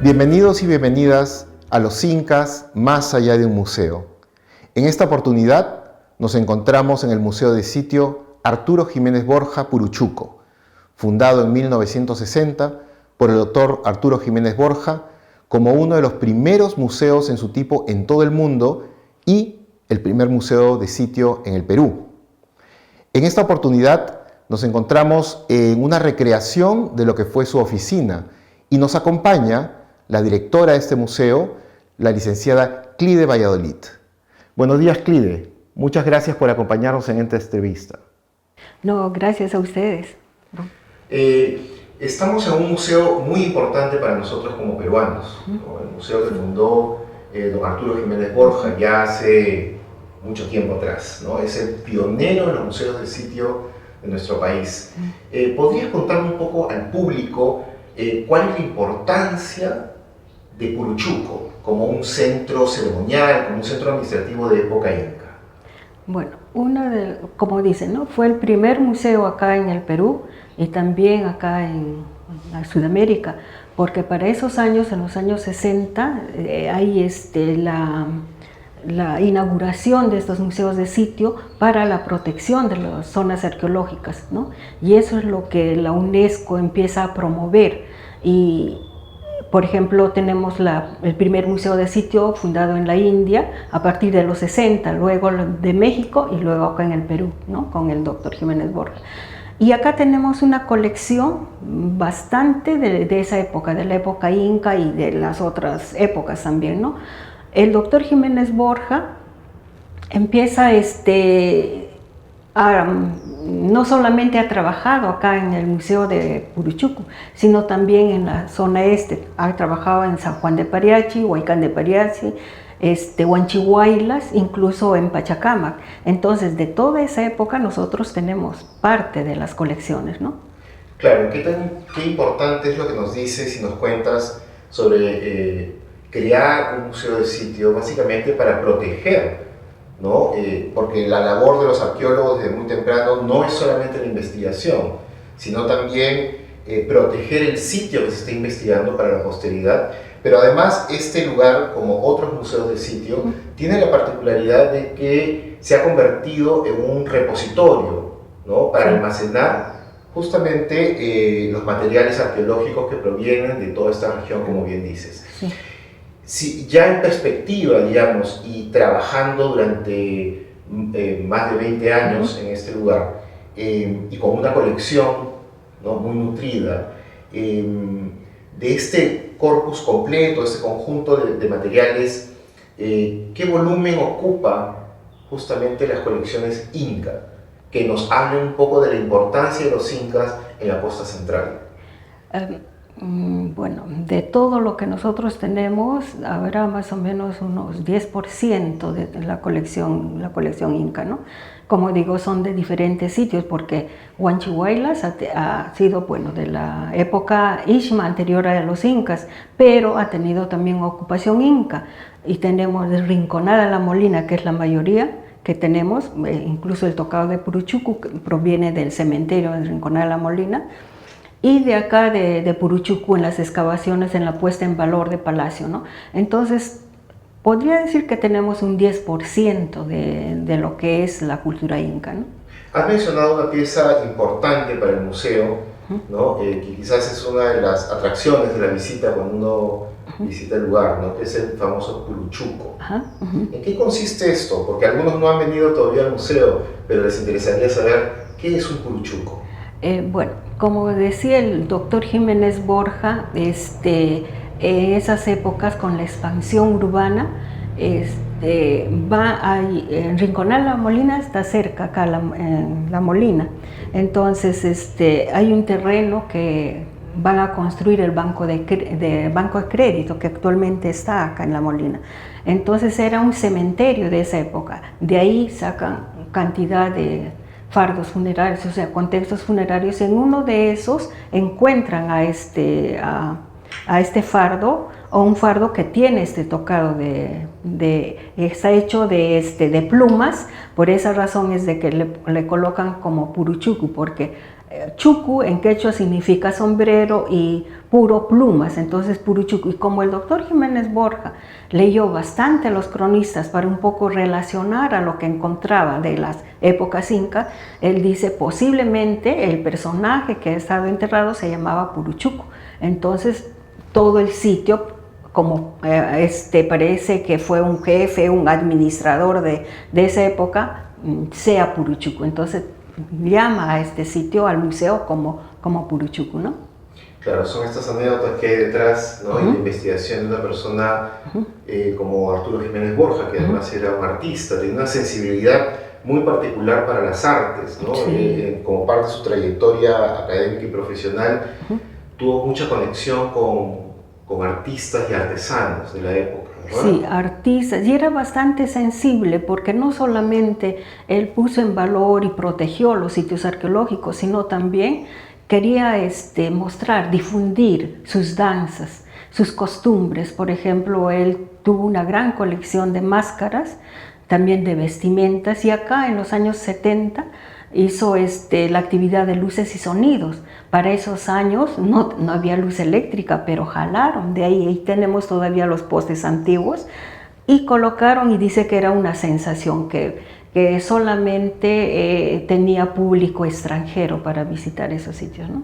Bienvenidos y bienvenidas a Los Incas más allá de un museo. En esta oportunidad nos encontramos en el Museo de Sitio Arturo Jiménez Borja Puruchuco, fundado en 1960 por el doctor Arturo Jiménez Borja como uno de los primeros museos en su tipo en todo el mundo y el primer museo de sitio en el Perú. En esta oportunidad nos encontramos en una recreación de lo que fue su oficina y nos acompaña la directora de este museo, la licenciada Clide Valladolid. Buenos días, Clide. Muchas gracias por acompañarnos en esta entrevista. No, gracias a ustedes. Estamos en un museo muy importante para nosotros como peruanos, ¿no? El museo que fundó don Arturo Jiménez Borja ya hace mucho tiempo atrás, ¿no? Es el pionero en los museos de sitio de nuestro país. ¿Podrías contarme un poco al público cuál es la importancia de Puruchuco como un centro ceremonial, como un centro administrativo de época inca? Bueno, como dicen, ¿no? Fue el primer museo acá en el Perú y también acá en Sudamérica, porque para esos años, en los años 60, hay la inauguración de estos museos de sitio para la protección de las zonas arqueológicas, ¿no? Y eso es lo que la UNESCO empieza a promover. Y por ejemplo, tenemos el primer museo de sitio fundado en la India a partir de los 60, luego de México y luego acá en el Perú, ¿no? Con el doctor Jiménez Borja. Y acá tenemos una colección bastante de esa época, de la época inca y de las otras épocas también, ¿no? El doctor Jiménez Borja empieza no solamente ha trabajado acá en el Museo de Puruchuco, sino también en la zona este. Ha trabajado en San Juan de Pariachi, Huaycán de Pariachi, Huanchihuaylas, incluso en Pachacamac. Entonces, de toda esa época nosotros tenemos parte de las colecciones, ¿no? Claro, qué importante es lo que nos dices y nos cuentas sobre crear un museo de sitio, básicamente para proteger, ¿no? Porque la labor de los arqueólogos desde muy temprano no es solamente la investigación, sino también proteger el sitio que se está investigando para la posteridad. Pero además este lugar, como otros museos de sitio, tiene la particularidad de que se ha convertido en un repositorio, ¿no? Para almacenar justamente los materiales arqueológicos que provienen de toda esta región, como bien dices. Sí. Si ya en perspectiva, digamos, y trabajando durante más de 20 años en este lugar, y con una colección, ¿no? Muy nutrida, de este corpus completo, este conjunto de materiales, ¿qué volumen ocupa justamente las colecciones inca? Que nos hablen un poco de la importancia de los incas en la costa central. Bueno, de todo lo que nosotros tenemos, habrá más o menos unos 10% de la colección inca, ¿no? Como digo, son de diferentes sitios, porque Huanchihuaylas ha sido, bueno, de la época Ixma, anterior a los incas, pero ha tenido también ocupación inca. Y tenemos de Rinconada La Molina, que es la mayoría que tenemos, incluso el tocado de Puruchuco proviene del cementerio de Rinconada La Molina, y de acá de Puruchuco en las excavaciones, en la puesta en valor de Palacio, ¿no? Entonces, podría decir que tenemos un 10% de lo que es la cultura inca, ¿no? Has mencionado una pieza importante para el museo, ¿no? Que quizás es una de las atracciones de la visita cuando uno visita el lugar, ¿no? Que es el famoso Puruchuco. ¿En qué consiste esto? Porque algunos no han venido todavía al museo, pero les interesaría saber qué es un Puruchuco. Bueno, como decía el doctor Jiménez Borja, en esas épocas con la expansión urbana, en Rinconada La Molina está cerca acá La Molina. Entonces hay un terreno que van a construir el banco de crédito que actualmente está acá en La Molina. Entonces era un cementerio de esa época. De ahí sacan cantidad de fardos funerarios, o sea, contextos funerarios. En uno de esos encuentran a este fardo, o un fardo que tiene este tocado está hecho de plumas. Por esa razón es de que le colocan como Puruchuco, porque Chucu en quechua significa sombrero y puro plumas, entonces Puruchucu. Y como el doctor Jiménez Borja leyó bastante a los cronistas para un poco relacionar a lo que encontraba de las épocas incas, él dice posiblemente el personaje que ha estado enterrado se llamaba Puruchucu. Entonces todo el sitio, como parece que fue un jefe, un administrador de esa época, sea Puruchucu. Entonces llama a este sitio, al museo, como Puruchucu, ¿no? Claro, son estas anécdotas que hay detrás, ¿no? Y la investigación de una persona como Arturo Jiménez Borja, que además era un artista, tenía una sensibilidad muy particular para las artes, ¿no? Sí. Como parte de su trayectoria académica y profesional, tuvo mucha conexión con artistas y artesanos de la época, ¿verdad? Sí, artistas, y era bastante sensible porque no solamente él puso en valor y protegió los sitios arqueológicos, sino también quería mostrar, difundir sus danzas, sus costumbres. Por ejemplo, él tuvo una gran colección de máscaras, también de vestimentas, y acá en los años 70 hizo la actividad de luces y sonidos. Para esos años no había luz eléctrica, pero jalaron de ahí tenemos todavía los postes antiguos, y colocaron, y dice que era una sensación que solamente tenía público extranjero para visitar esos sitios, ¿no?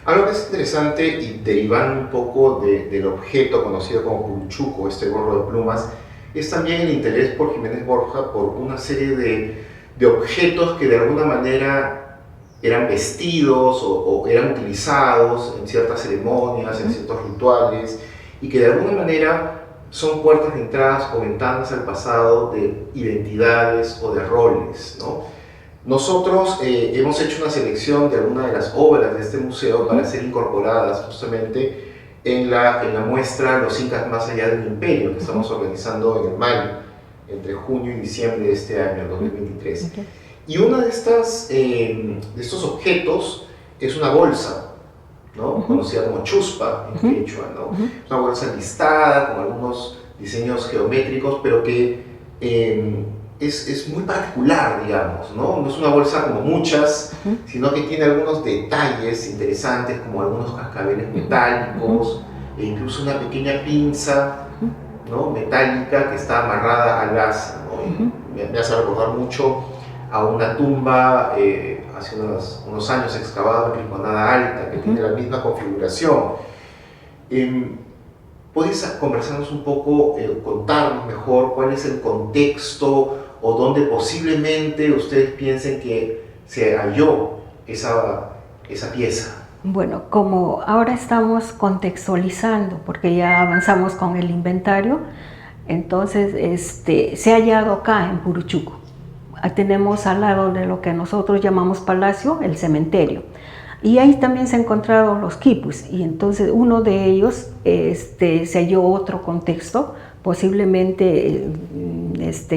Algo que es interesante, y derivando un poco del objeto conocido como Puruchuco, este gorro de plumas, es también el interés por Jiménez Borja por una serie de objetos que de alguna manera eran vestidos o eran utilizados en ciertas ceremonias, en ciertos rituales, y que de alguna manera son puertas de entradas o ventanas al pasado de identidades o de roles, ¿no? Nosotros hemos hecho una selección de algunas de las obras de este museo para ser incorporadas justamente en la muestra Los Incas más allá del imperio, que estamos organizando en el mayo, entre junio y diciembre de este año, 2023. Okay. Y uno de estos objetos es una bolsa, ¿no? Conocida como chuspa en quechua, ¿no? Una bolsa listada con algunos diseños geométricos, pero que es muy particular, digamos, ¿no? No es una bolsa como muchas, sino que tiene algunos detalles interesantes, como algunos cascabeles metálicos, e incluso una pequeña pinza, ¿no? Metálica que está amarrada al asa, ¿no? Me hace recordar mucho a una tumba hace unos años excavada en Rinconada Alta, que tiene la misma configuración. ¿Puedes conversarnos un poco, contarnos mejor cuál es el contexto o dónde posiblemente ustedes piensen que se halló esa pieza? Bueno, como ahora estamos contextualizando, porque ya avanzamos con el inventario, entonces se ha hallado acá en Puruchucu. Tenemos al lado de lo que nosotros llamamos palacio, el cementerio. Y ahí también se han encontrado los quipus, y entonces uno de ellos se halló otro contexto, posiblemente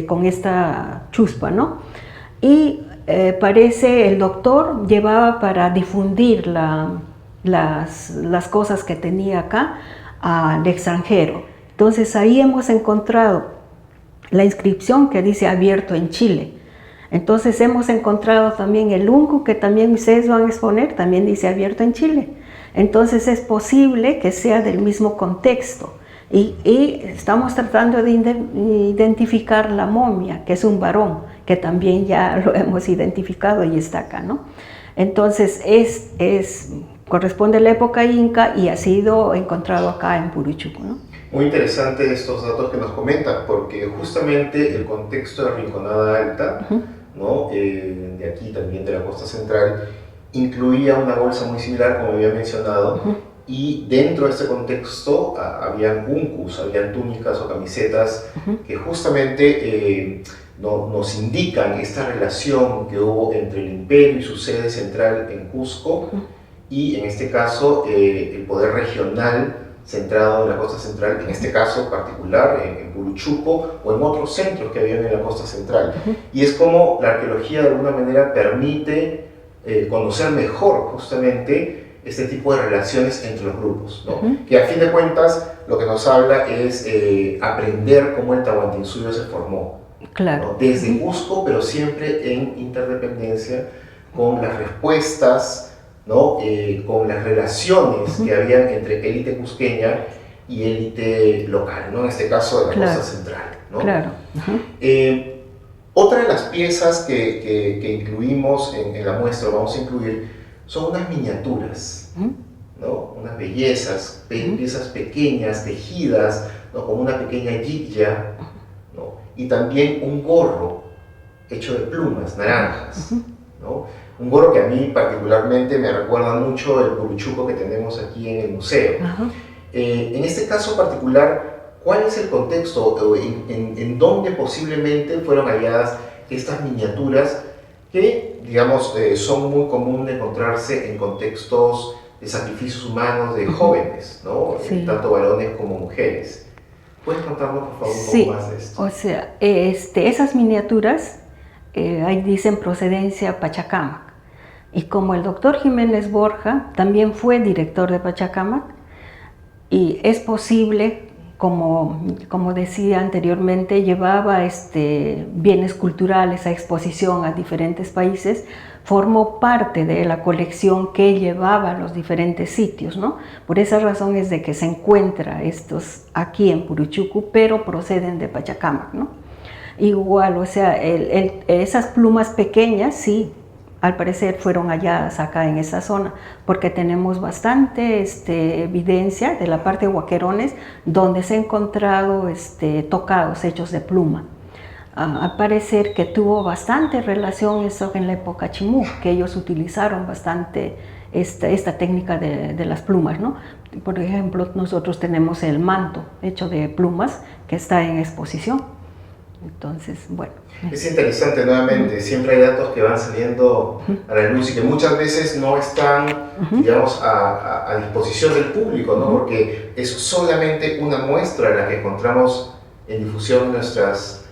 con esta chuspa, ¿no? Y parece el doctor llevaba para difundir las cosas que tenía acá al extranjero. Entonces ahí hemos encontrado la inscripción que dice abierto en Chile. Entonces hemos encontrado también el unco, que también ustedes van a exponer, también dice abierto en Chile. Entonces es posible que sea del mismo contexto. Y estamos tratando de identificar la momia, que es un varón, que también ya lo hemos identificado y está acá, ¿no? Entonces corresponde a la época inca y ha sido encontrado acá en Puruchucu, ¿no? Muy interesante estos datos que nos comentan, porque justamente el contexto de Rinconada Alta, ¿no? De aquí también de la costa central, incluía una bolsa muy similar, como había mencionado, y dentro de este contexto habían uncus, habían túnicas o camisetas que justamente nos indican esta relación que hubo entre el imperio y su sede central en Cusco, y en este caso el poder regional centrado en la costa central, en este caso particular en Puruchuco o en otros centros que habían en la costa central. Y es como la arqueología de alguna manera permite conocer mejor justamente este tipo de relaciones entre los grupos, ¿no? Que a fin de cuentas lo que nos habla es aprender cómo el Tahuantinsuyo se formó, claro, ¿no? Desde Cusco, pero siempre en interdependencia con las respuestas ¿no? Con las relaciones que habían entre élite cusqueña y élite local, ¿no? En este caso de la costa central, ¿no? Claro. Otra de las piezas que incluimos en la muestra, vamos a incluir, son unas miniaturas, ¿no? Unas bellezas, piezas pequeñas, tejidas, ¿no? Como una pequeña jikya, ¿no? Y también un gorro hecho de plumas naranjas, ¿no? Un gorro que a mí particularmente me recuerda mucho el puruchuco que tenemos aquí en el museo. En este caso particular, ¿cuál es el contexto en dónde posiblemente fueron halladas estas miniaturas que, digamos, son muy común de encontrarse en contextos de sacrificios humanos de jóvenes, ¿no? Sí. Tanto varones como mujeres? ¿Puedes contarnos, por favor, un poco más de esto? O sea, esas miniaturas, ahí dicen procedencia Pachacámac. Y como el doctor Jiménez Borja también fue director de Pachacámac, y es posible, como decía anteriormente, llevaba bienes culturales a exposición a diferentes países, formó parte de la colección que llevaba a los diferentes sitios, ¿no? Por esa razón es de que se encuentra estos aquí en Puruchucu, pero proceden de Pachacámac, ¿no? Igual, o sea, esas plumas pequeñas, sí, al parecer fueron halladas acá en esa zona, porque tenemos bastante evidencia de la parte de Huaquerones, donde se han encontrado tocados hechos de pluma. Al parecer que tuvo bastante relación eso en la época Chimú, que ellos utilizaron bastante esta técnica de las plumas, ¿no? Por ejemplo, nosotros tenemos el manto hecho de plumas que está en exposición. Entonces, bueno. Es interesante nuevamente, siempre hay datos que van saliendo a la luz y que muchas veces no están, digamos, a disposición del público, ¿no? Porque es solamente una muestra la que encontramos en difusión en nuestras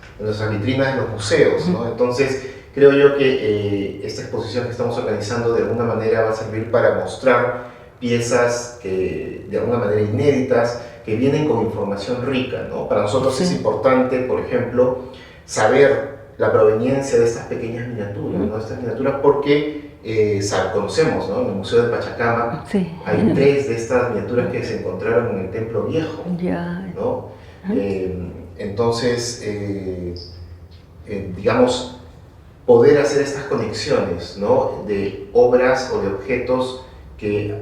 vitrinas de los museos, ¿no? Entonces, creo yo que esta exposición que estamos organizando de alguna manera va a servir para mostrar piezas que de alguna manera inéditas, que vienen con información rica, ¿no? Para nosotros es importante, por ejemplo, saber la proveniencia de estas pequeñas miniaturas, ¿no? Estas miniaturas porque conocemos, ¿no? En el Museo de Pachacámac hay 3 de estas miniaturas que se encontraron en el Templo Viejo, ¿no? Entonces, digamos, poder hacer estas conexiones, ¿no? De obras o de objetos que,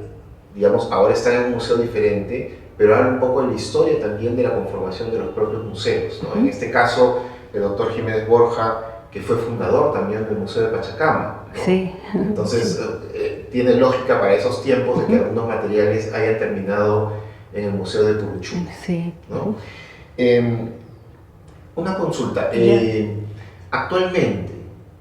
digamos, ahora están en un museo diferente, pero habla un poco de la historia también de la conformación de los propios museos, ¿no? En este caso, el doctor Jiménez Borja, que fue fundador también del Museo de Pachacámac, ¿no? Sí. Entonces, tiene lógica para esos tiempos de que algunos materiales hayan terminado en el Museo de Puruchucu, ¿no? Una consulta. Actualmente,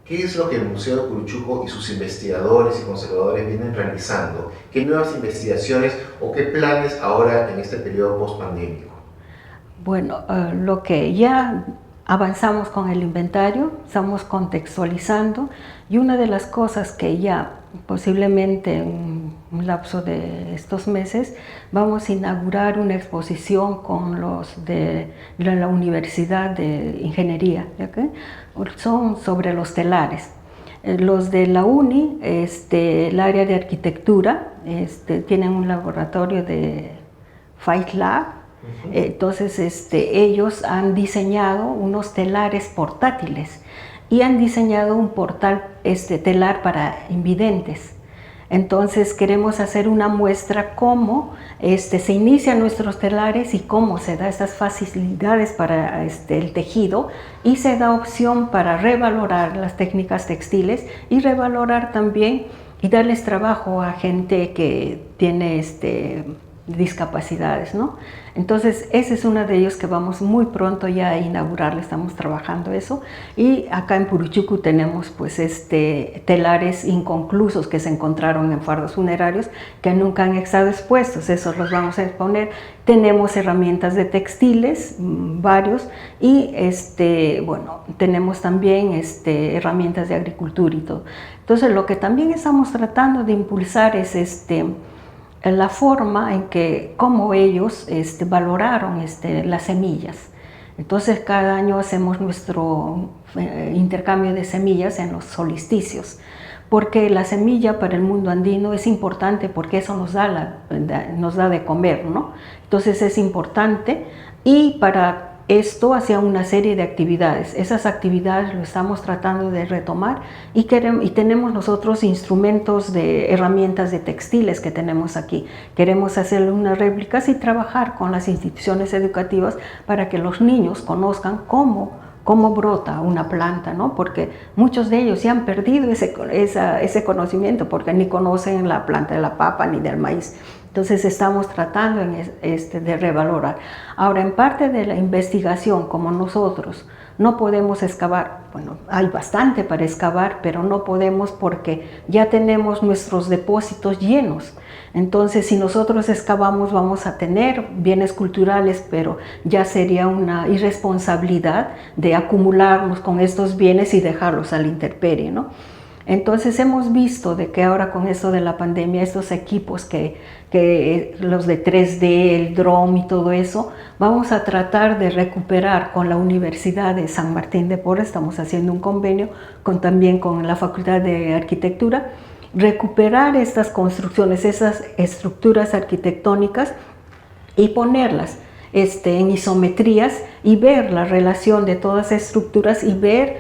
¿qué es lo que el Museo de Puruchucu y sus investigadores y conservadores vienen realizando? ¿Qué nuevas investigaciones o qué planes ahora en este periodo post-pandémico? Bueno, lo que ya avanzamos con el inventario, estamos contextualizando, y una de las cosas que ya posiblemente en un lapso de estos meses vamos a inaugurar una exposición con los de la Universidad de Ingeniería, ¿okay? Son sobre los telares. Los de la UNI, el área de arquitectura, tienen un laboratorio de Fight Lab. Entonces ellos han diseñado unos telares portátiles y han diseñado un portal telar para invidentes. Entonces queremos hacer una muestra cómo se inician nuestros telares y cómo se da estas facilidades para el tejido, y se da opción para revalorar las técnicas textiles y revalorar también y darles trabajo a gente que tiene discapacidades, ¿no? Entonces ese es uno de ellos que vamos muy pronto ya a inaugurar, estamos trabajando eso. Y acá en Puruchucu tenemos pues telares inconclusos que se encontraron en fardos funerarios que nunca han estado expuestos, esos los vamos a exponer. Tenemos herramientas de textiles, varios, y bueno, tenemos también herramientas de agricultura y todo. Entonces lo que también estamos tratando de impulsar es la forma en que, cómo ellos valoraron las semillas. Entonces cada año hacemos nuestro intercambio de semillas en los solsticios, porque la semilla para el mundo andino es importante porque eso nos da de comer, ¿no? Entonces es importante, y para esto hacía una serie de actividades. Esas actividades lo estamos tratando de retomar y tenemos nosotros instrumentos de herramientas de textiles que tenemos aquí. Queremos hacer unas réplicas y trabajar con las instituciones educativas para que los niños conozcan cómo brota una planta, ¿no? Porque muchos de ellos ya han perdido ese conocimiento porque ni conocen la planta de la papa ni del maíz. Entonces estamos tratando de revalorar. Ahora, en parte de la investigación, como nosotros no podemos excavar, bueno, hay bastante para excavar, pero no podemos porque ya tenemos nuestros depósitos llenos. Entonces, si nosotros excavamos, vamos a tener bienes culturales, pero ya sería una irresponsabilidad de acumularnos con estos bienes y dejarlos a la intemperie, ¿no? Entonces hemos visto de que ahora con esto de la pandemia, estos equipos los de 3D, el drone y todo eso, vamos a tratar de recuperar con la Universidad de San Martín de Porres. Estamos haciendo un convenio también con la Facultad de Arquitectura, recuperar estas construcciones, esas estructuras arquitectónicas y ponerlas en isometrías y ver la relación de todas las estructuras y ver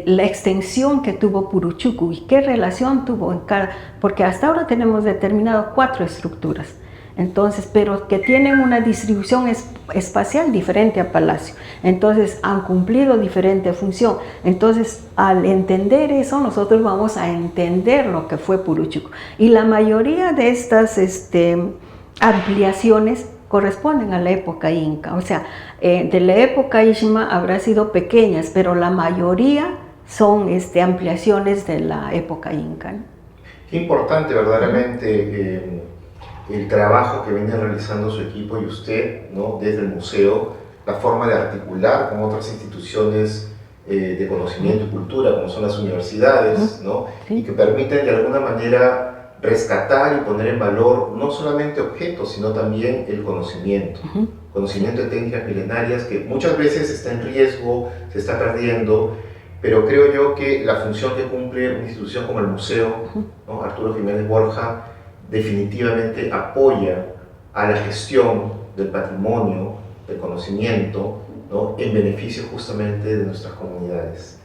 la extensión que tuvo Puruchucu y qué relación tuvo en cada, porque hasta ahora tenemos determinado 4 estructuras, entonces, pero que tienen una distribución espacial diferente a Palacio, entonces han cumplido diferente función. Entonces, al entender eso, nosotros vamos a entender lo que fue Puruchucu, y la mayoría de estas ampliaciones corresponden a la época inca, o sea, de la época Ishma habrá sido pequeñas, pero la mayoría son ampliaciones de la época inca, ¿no? Qué importante verdaderamente el trabajo que viene realizando su equipo y usted, ¿no? Desde el museo, la forma de articular con otras instituciones de conocimiento y cultura, como son las universidades, ¿no? Sí. Y que permiten de alguna manera rescatar y poner en valor no solamente objetos, sino también el conocimiento. Conocimiento de técnicas milenarias que muchas veces está en riesgo, se está perdiendo, pero creo yo que la función que cumple una institución como el museo, ¿no? Arturo Jiménez Borja, definitivamente apoya a la gestión del patrimonio, del conocimiento, ¿no? En beneficio justamente de nuestras comunidades.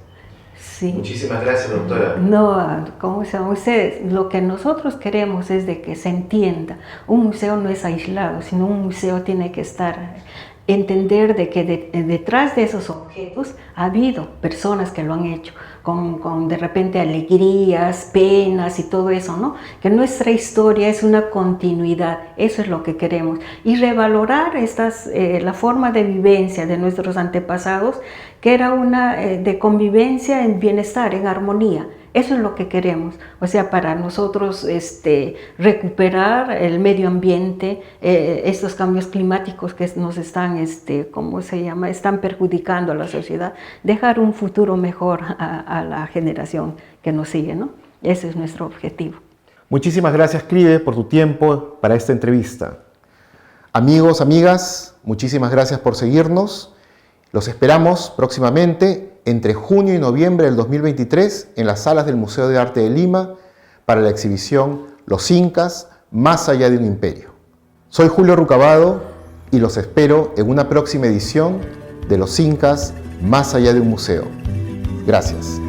Sí. Muchísimas gracias, doctora. No, ¿cómo se llama ustedes? Lo que nosotros queremos es de que se entienda. Un museo no es aislado, sino un museo tiene que entender de que detrás de esos objetos ha habido personas que lo han hecho, con de repente alegrías, penas y todo eso, ¿no? Que nuestra historia es una continuidad, eso es lo que queremos. Y revalorar la forma de vivencia de nuestros antepasados, que era una de convivencia en bienestar, en armonía. Eso es lo que queremos, o sea, para nosotros recuperar el medio ambiente, estos cambios climáticos que nos están, ¿cómo se llama?, están perjudicando a la sociedad, dejar un futuro mejor a la generación que nos sigue, ¿no? Ese es nuestro objetivo. Muchísimas gracias, Cride, por tu tiempo para esta entrevista. Amigos, amigas, muchísimas gracias por seguirnos. Los esperamos próximamente entre junio y noviembre del 2023 en las salas del Museo de Arte de Lima para la exhibición Los Incas, más allá de un imperio. Soy Julio Rucabado y los espero en una próxima edición de Los Incas, más allá de un museo. Gracias.